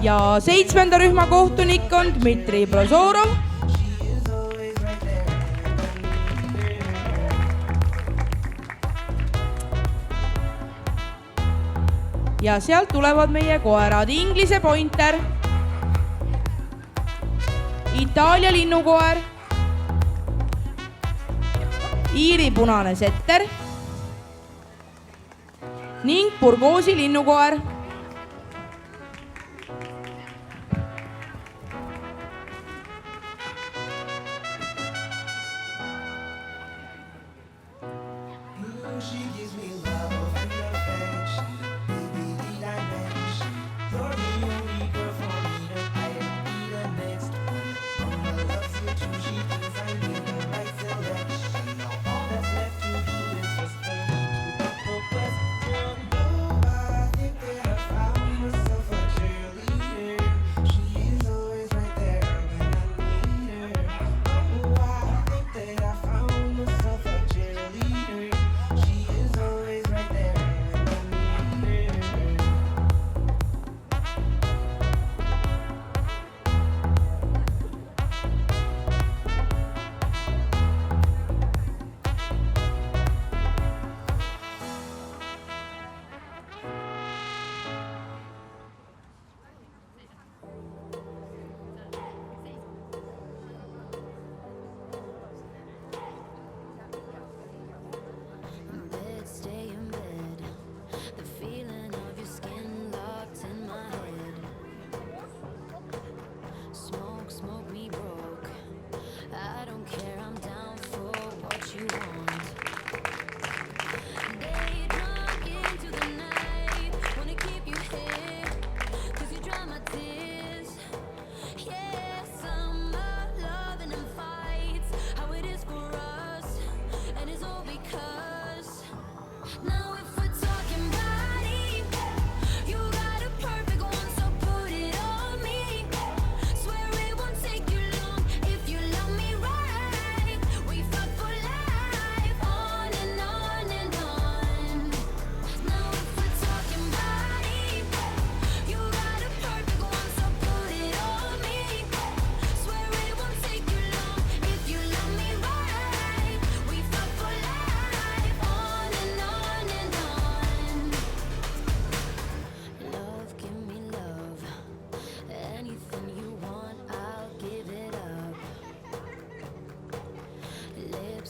ja 7. rühma kohtunik on Dmitri Prozorov. Ja sealt tulevad meie koerad: Inglise pointer, Itaalia linnukoer, Iiri punane setter ning Burgosi linnukoer.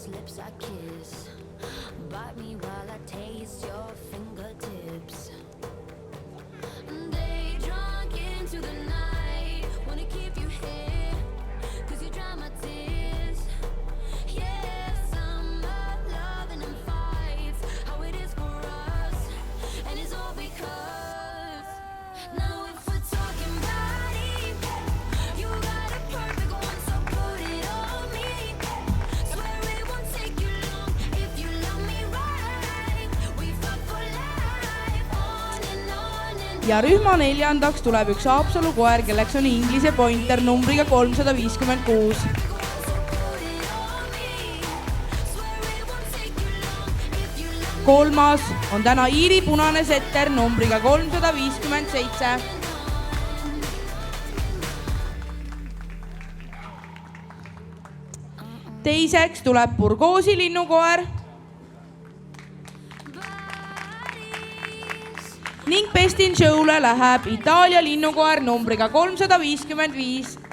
Lips I kiss, bite me while I taste your fingertips. Day drunk into the night, wanna keep you here, 'cause you dry my tears. Yeah, summer loving and fights, how it is for us, and it's all because now if we're talking body, you got a perfect one, so put it on me. Swear it won't take you long if you love me right. We fuck for life, on and on and on. Ja rühma 4. tuleb üks Haapsalu koer, kelleks on Inglise pointer numbriga 356. Kolmas on täna Iiri punane setter numbriga 357. Teiseks tuleb Burgosi linnukoer ning Best in Show'le läheb Itaalia linnukoer numbriga 355.